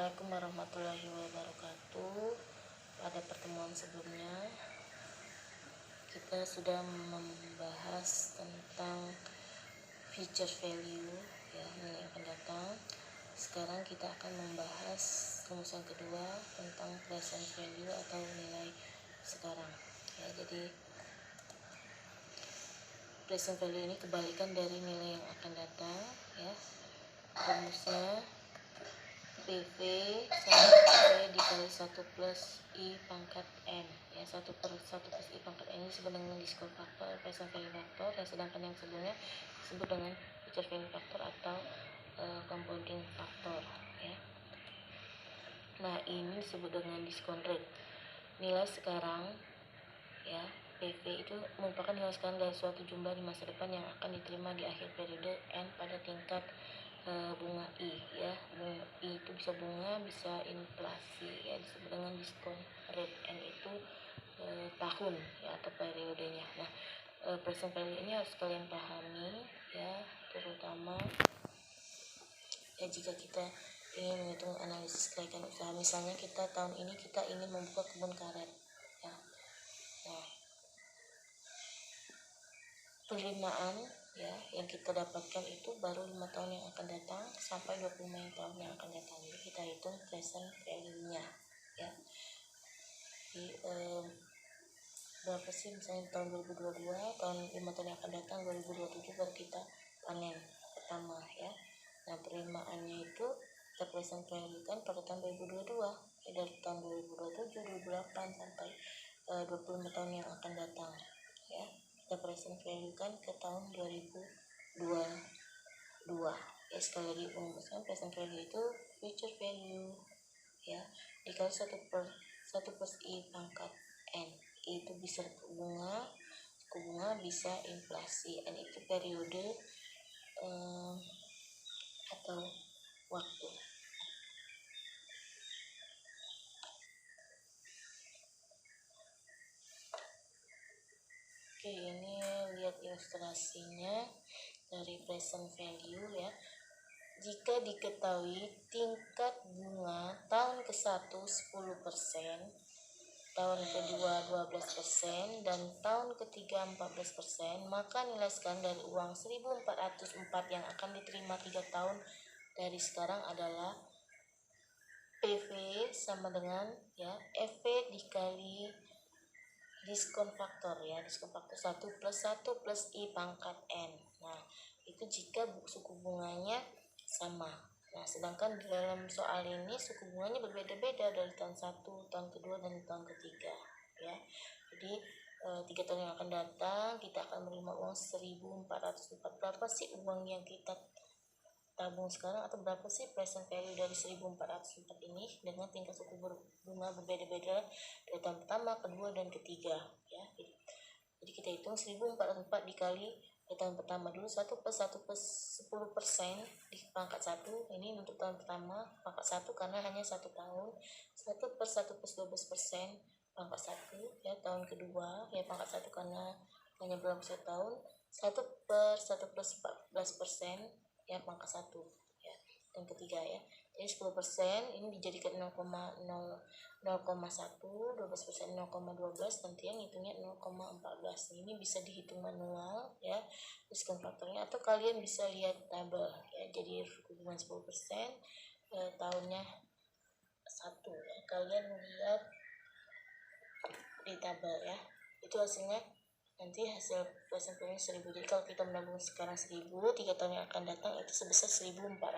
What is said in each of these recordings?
Assalamualaikum warahmatullahi wabarakatuh. Pada pertemuan sebelumnya kita sudah membahas tentang future value ya, nilai akan datang. Sekarang kita akan membahas rumusan kedua tentang present value atau nilai sekarang ya. Jadi present value ini kebalikan dari nilai yang akan datang ya. Rumusnya PV sama PV dikali 1 plus I pangkat N ya. 1 per 1 plus I pangkat N ini disebut dengan diskon faktor, present value faktor, dan sedangkan yang sebelumnya disebut dengan future value faktor atau compounding faktor ya. Nah, ini disebut dengan diskon rate. Nilai sekarang ya, PV itu merupakan nilai sekarang dari suatu jumlah di masa depan yang akan diterima di akhir periode N pada tingkat bunga I ya. Bunga I itu bisa bunga, bisa inflasi ya, disebut dengan diskon rate. N itu tahun ya atau periodenya. Nah, present value ini harus kalian pahami ya, terutama ya jika kita ingin menghitung analisis kenaikan usaha. Misalnya kita tahun ini kita ingin membuka kebun karet ya. Nah, penerimaan ya yang kita dapatkan itu baru 5 tahun yang akan datang sampai 25 tahun yang akan datang. Jadi kita hitung present value-nya ya. Di berapa sih, misalnya tahun 2022, tahun 5 tahun yang akan datang 2027 baru kita panen pertama ya. Nah, penerimaannya itu kita present value kan pada tahun 2022 ya, dari tahun 2027, 2008 sampai 25 tahun yang akan datang ya. Kita present value kan ke tahun 2022 ya. Sekali lagi pengurusan present value itu future value ya, dikali 1 plus I pangkat N. I itu bisa bunga, suku bunga, bisa inflasi. N itu periode atau waktu. Oke, ini lihat ilustrasinya dari present value ya. Jika diketahui tingkat bunga tahun ke-1 10%, tahun kedua 12%, dan tahun ketiga 14%, maka nilai sekarang dari uang 1404 yang akan diterima 3 tahun dari sekarang adalah PV sama dengan ya FV dikali diskon faktor ya, diskon faktor 1 plus I pangkat N. Nah, itu jika suku bunganya sama. Nah, sedangkan di dalam soal ini suku bunganya berbeda-beda dari tahun 1, tahun kedua, dan tahun ketiga ya. Jadi 3 tahun yang akan datang kita akan menerima uang 1404. Berapa sih uang yang kita tabung sekarang, atau berapa sih present value dari 1404 ini dengan tingkat suku bunga berbeda-beda dari tahun pertama, kedua, dan ketiga ya. Jadi kita hitung 1404 dikali dari tahun pertama dulu, 1 plus 10% di pangkat 1. Ini untuk tahun pertama pangkat 1 karena hanya 1 tahun. 1 plus 12% pangkat 1 ya. Tahun kedua ya pangkat 1 karena hanya berlaku 1 tahun. 1 plus 14% ya pangkat 1 ya. Dan ketiga ya, jadi 10% ini dijadikan 0,1, 12% 0,12, nanti yang hitungnya 0,14. Ini bisa dihitung manual ya diskon faktornya, atau kalian bisa lihat tabel ya. Jadi hubungan 10% tahunnya 1 ya, kalian lihat di tabel ya. Itu hasilnya nanti hasil present value 1000. Jadi kalau kita menabung sekarang 1000, 3 tahun yang akan datang itu sebesar 1404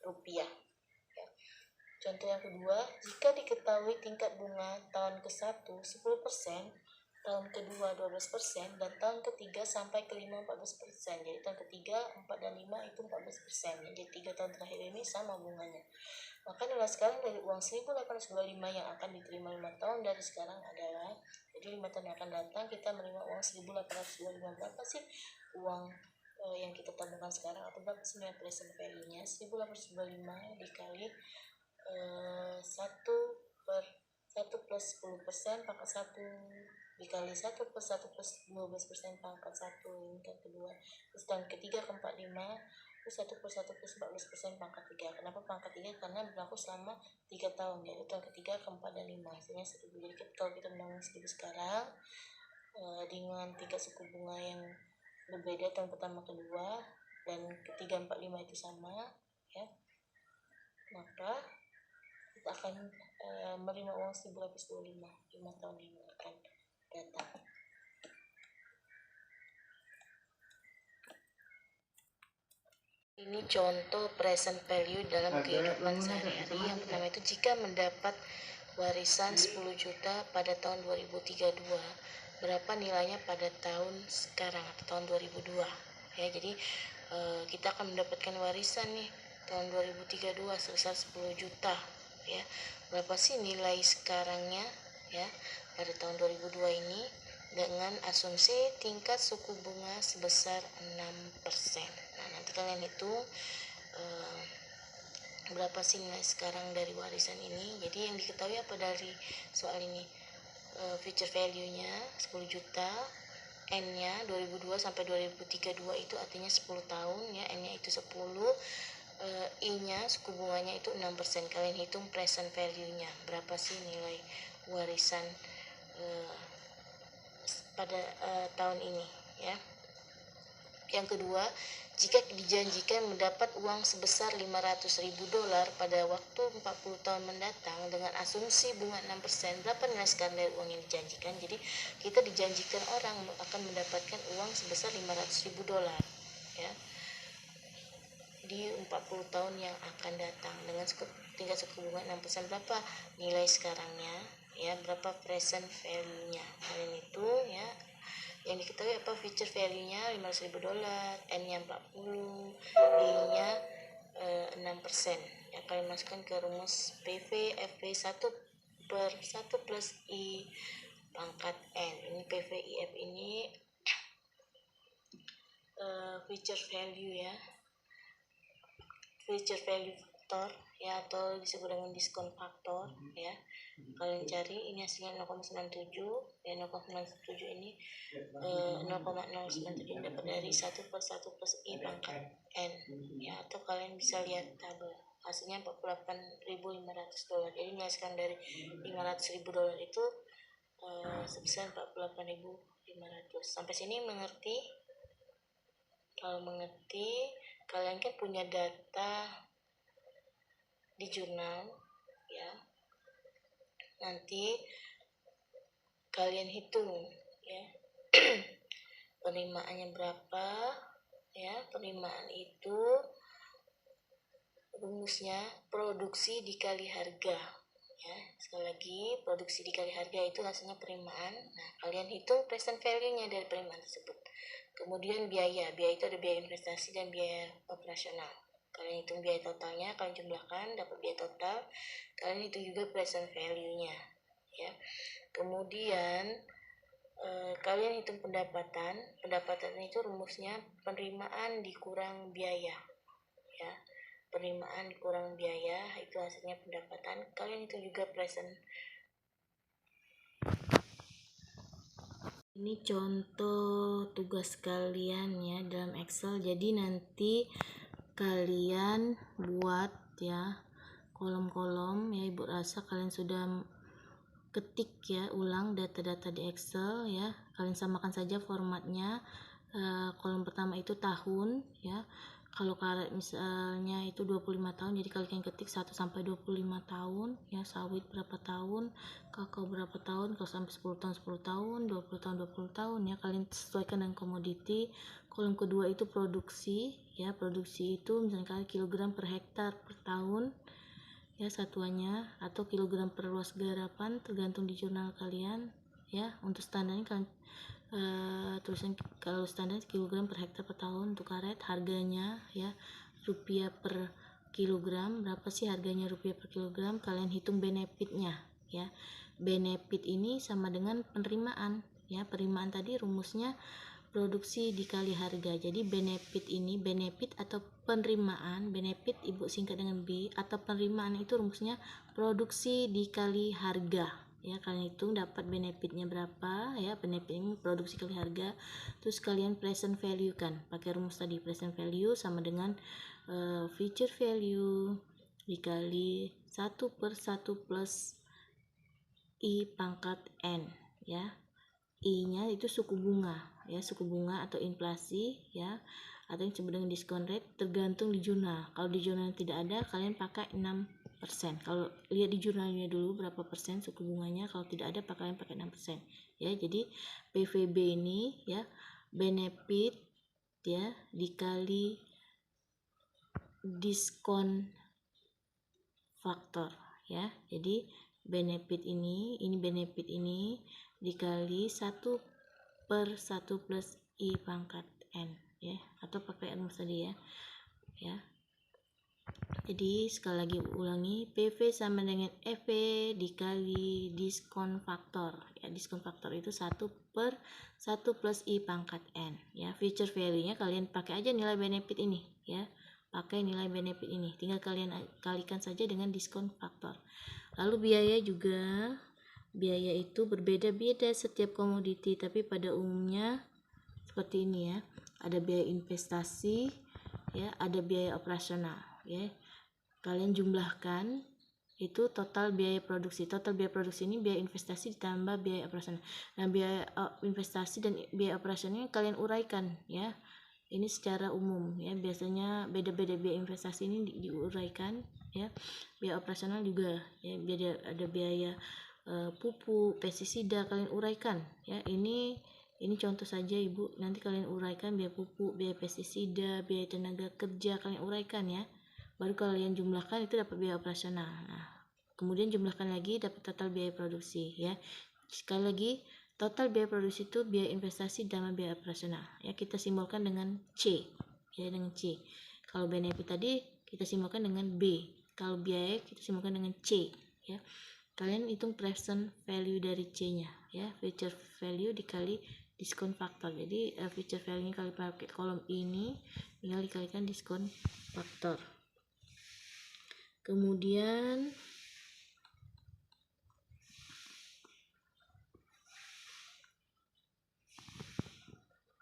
rupiah ya. Contoh yang kedua, jika diketahui tingkat bunga tahun ke-1 10%, tahun kedua 12%, dan tahun ketiga sampai kelima 14%. Jadi tahun ketiga 4 dan 5 itu 14%. Jadi 3 tahun terakhir ini sama bunganya. Maka nilai sekarang dari uang 1825 yang akan diterima 5 tahun dari sekarang adalah, jadi 5 tahun yang akan datang kita menerima uang 1825. Berapa sih uang yang kita tabungkan sekarang, atau berapa sih nilai present value-nya? 1825 dikali 1 plus 10% pangkat 1 dikali 1 plus 12% pangkat 1 tingkat kedua, terus tahun ketiga ke 45 1 plus 1 plus 14% pangkat 3. Kenapa pangkat 3? Karena berlaku selama 3 tahun, yaitu tahun ketiga, keempat, dan 5. Hasilnya 1000. Jadi kalau kita menanggung 1000 sekarang dengan 3 suku bunga yang berbeda tahun pertama, kedua, dan ketiga, 4, 5 itu sama, ya, maka kita akan menerima uang 1025 5 tahun yang akan datang. Ini contoh present value dalam kehidupan sehari-hari. Yang pertama itu, jika mendapat warisan 10 juta pada tahun 2032, berapa nilainya pada tahun sekarang atau tahun 2002, ya. Jadi kita akan mendapatkan warisan nih tahun 2032 sebesar 10 juta, ya. Berapa sih nilai sekarangnya, ya, pada tahun 2002 ini, dengan asumsi tingkat suku bunga sebesar 6%. Nah, nanti kalian hitung berapa sih nilai sekarang dari warisan ini. Jadi yang diketahui apa dari soal ini? Future value-nya 10 juta, N-nya 2002 sampai 2032 itu artinya 10 tahun, ya. N-nya itu 10, I-nya suku bunganya itu 6%. Kalian hitung present value-nya, berapa sih nilai warisan pada tahun ini, ya. Yang kedua, jika dijanjikan mendapat uang sebesar $500.000 pada waktu 40 tahun mendatang dengan asumsi bunga 6%, berapa nilai sekarang dari uang yang dijanjikan? Jadi kita dijanjikan orang akan mendapatkan uang sebesar $500.000, ya, di 40 tahun yang akan datang dengan tingkat suku bunga 6%. Berapa nilai sekarangnya, ya, berapa present value-nya? Kalian itu, ya, yang diketahui apa future value-nya $500.000, N-nya 40, I-nya 6%. Ya, kalian masukkan ke rumus PV FV 1 per 1 plus I pangkat N. Ini PV IF ini future value, ya, future value factor, ya, atau disebut dengan diskon faktor, ya. Kalian cari, ini hasilnya 0,97, ya. 0,97 ini 0,097 dapat dari 1 per 1 plus I pangkat N, ya, atau kalian bisa lihat tabel hasilnya $48.500. Jadi nilai sekarang dari $500.000 itu sebesar $48.500. Sampai sini mengerti? Kalau mengerti, kalian kan punya data di jurnal, ya. Nanti kalian hitung, ya, penerimaannya berapa, ya. Penerimaan itu rumusnya produksi dikali harga, ya. Sekali lagi, produksi dikali harga itu hasilnya penerimaan. Nah, kalian hitung present value-nya dari penerimaan tersebut. Kemudian biaya itu ada biaya investasi dan biaya operasional. Kalian hitung biaya totalnya, kalian jumlahkan, dapat biaya total. Kalian hitung juga present value-nya, ya. Kemudian kalian hitung pendapatan itu rumusnya penerimaan dikurang biaya, ya. Penerimaan dikurang biaya itu hasilnya pendapatan. Kalian hitung juga present. Ini contoh tugas kalian, ya, dalam Excel. Jadi nanti kalian buat, ya, kolom-kolom, ya. Ibu rasa kalian sudah ketik, ya, ulang data-data di Excel, ya. Kalian samakan saja formatnya. Kolom pertama itu tahun, ya. Kalau karet misalnya itu 25 tahun, jadi kalian ketik 1 sampai 25 tahun, ya. Sawit berapa tahun, kakao berapa tahun, kalau sampai 10 tahun 10 tahun, 20 tahun 20 tahun, ya. Kalian sesuaikan dengan komoditi. Kolom kedua itu produksi, ya. Produksi itu misalnya kalian kilogram per hektar per tahun, ya, satuannya, atau kilogram per luas garapan, tergantung di jurnal kalian, ya. Untuk standarnya kalian tulisan, kalau standar kilogram per hektar per tahun. Untuk karet harganya, ya, rupiah per kilogram. Berapa sih harganya rupiah per kilogram? Kalian hitung benefitnya, ya. Benefit ini sama dengan penerimaan, ya. Penerimaan tadi rumusnya produksi dikali harga. Jadi benefit ini, benefit atau penerimaan, benefit ibu singkat dengan B, atau penerimaan itu rumusnya produksi dikali harga, ya. Kalian hitung dapat benefitnya berapa ya, benefit ini produksi kali harga, terus kalian present value kan pakai rumus tadi. Present value sama dengan future value dikali 1/1 plus I pangkat N ya. I nya itu suku bunga ya, suku bunga atau inflasi ya, atau yang disebut dengan discount rate, tergantung di jurnal. Kalau di jurnal tidak ada, kalian pakai 6%. Kalau lihat di jurnalnya dulu berapa persen suku bunganya, kalau tidak ada kalian pakai 6% ya. Jadi PVB ini ya, benefit ya dikali diskon faktor ya. Jadi benefit ini benefit ini dikali 1/1 plus I pangkat N ya, atau pakai rumus tadi ya. Jadi sekali lagi ulangi, PV sama dengan EV dikali diskon faktor ya. Diskon faktor itu 1/1 plus I pangkat N ya. Future value nya kalian pakai aja nilai benefit ini ya, pakai nilai benefit ini, tinggal kalian kalikan saja dengan diskon faktor. Lalu biaya juga, biaya itu berbeda-beda setiap komoditi, tapi pada umumnya seperti ini ya. Ada biaya investasi ya, ada biaya operasional ya. Kalian jumlahkan itu total biaya produksi. Total biaya produksi ini biaya investasi ditambah biaya operasional. Nah, biaya investasi dan biaya operasionalnya kalian uraikan ya. Ini secara umum ya, biasanya beda-beda biaya investasi ini diuraikan ya. Biaya operasional juga ya, ada biaya pupuk, pestisida kalian uraikan ya. Ini contoh saja Ibu, nanti kalian uraikan biaya pupuk, biaya pestisida, biaya tenaga kerja kalian uraikan ya. Baru kalian jumlahkan itu dapat biaya operasional. Nah, kemudian jumlahkan lagi dapat total biaya produksi ya. Sekali lagi, total biaya produksi itu biaya investasi dan biaya operasional ya. Kita simbolkan dengan C ya, dengan C. Kalau benefit tadi kita simbolkan dengan B. Kalau biaya kita simbolkan dengan C ya. Kalian hitung present value dari C-nya ya, future value dikali diskon faktor. Jadi future value-nya kali pakai kolom ini, tinggal dikalikan diskon faktor. Kemudian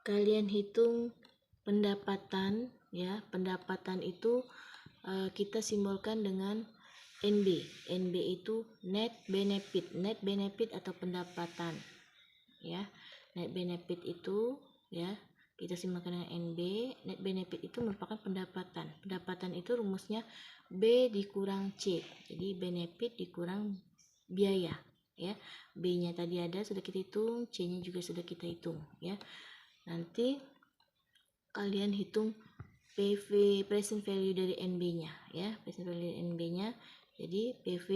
kalian hitung pendapatan ya. Pendapatan itu kita simbolkan dengan NB. NB itu net benefit. Net benefit atau pendapatan ya. Net benefit itu ya, kita simbolkan dengan NB. Net benefit itu merupakan pendapatan. Pendapatan itu rumusnya B dikurang C. Jadi benefit dikurang biaya ya. B-nya tadi ada sudah kita hitung, C-nya juga sudah kita hitung ya. Nanti kalian hitung PV, present value dari NB-nya ya. Present value dari NB-nya. Jadi PV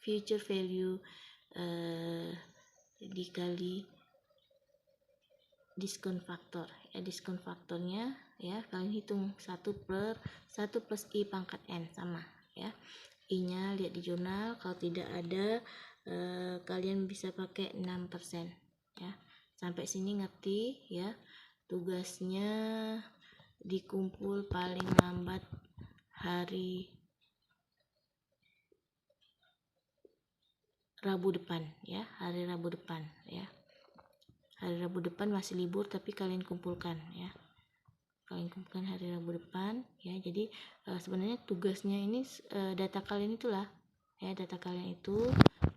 future value dikali diskon faktor ya. Diskon faktornya ya, kalian hitung 1/1 plus I pangkat N sama ya. I nya lihat di jurnal, kalau tidak ada kalian bisa pakai 6% ya. Sampai sini ngerti ya. Tugasnya dikumpul paling lambat hari Rabu depan ya, hari Rabu depan ya. Hari Rabu depan masih libur tapi kalian kumpulkan ya. Kalian kumpulkan hari Rabu depan ya. Jadi sebenarnya tugasnya ini data kalian itulah ya, data kalian itu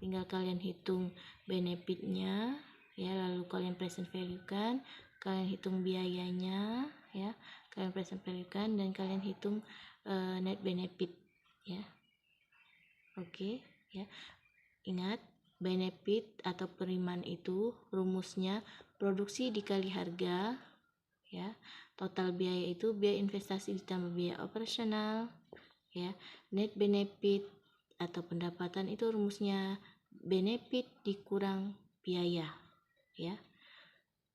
tinggal kalian hitung benefitnya ya, lalu kalian present value kan, kalian hitung biayanya ya, kalian present value kan, dan kalian hitung net benefit ya. Oke ya. Ingat, benefit atau penerimaan itu rumusnya produksi dikali harga ya. Total biaya itu biaya investasi ditambah biaya operasional ya. Net benefit atau pendapatan itu rumusnya benefit dikurang biaya ya.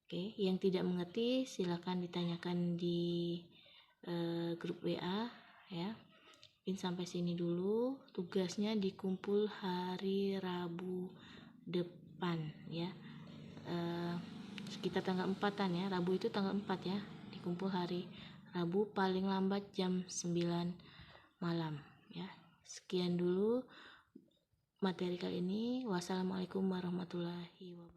Oke, yang tidak mengerti silakan ditanyakan di grup WA ya. Mungkin sampai sini dulu. Tugasnya dikumpul hari Rabu depan ya. Sekitar tanggal 4-an ya. Rabu itu tanggal 4 ya. Dikumpul hari Rabu paling lambat jam 9 malam ya. Sekian dulu materi kali ini. Wassalamualaikum warahmatullahi wabarakatuh.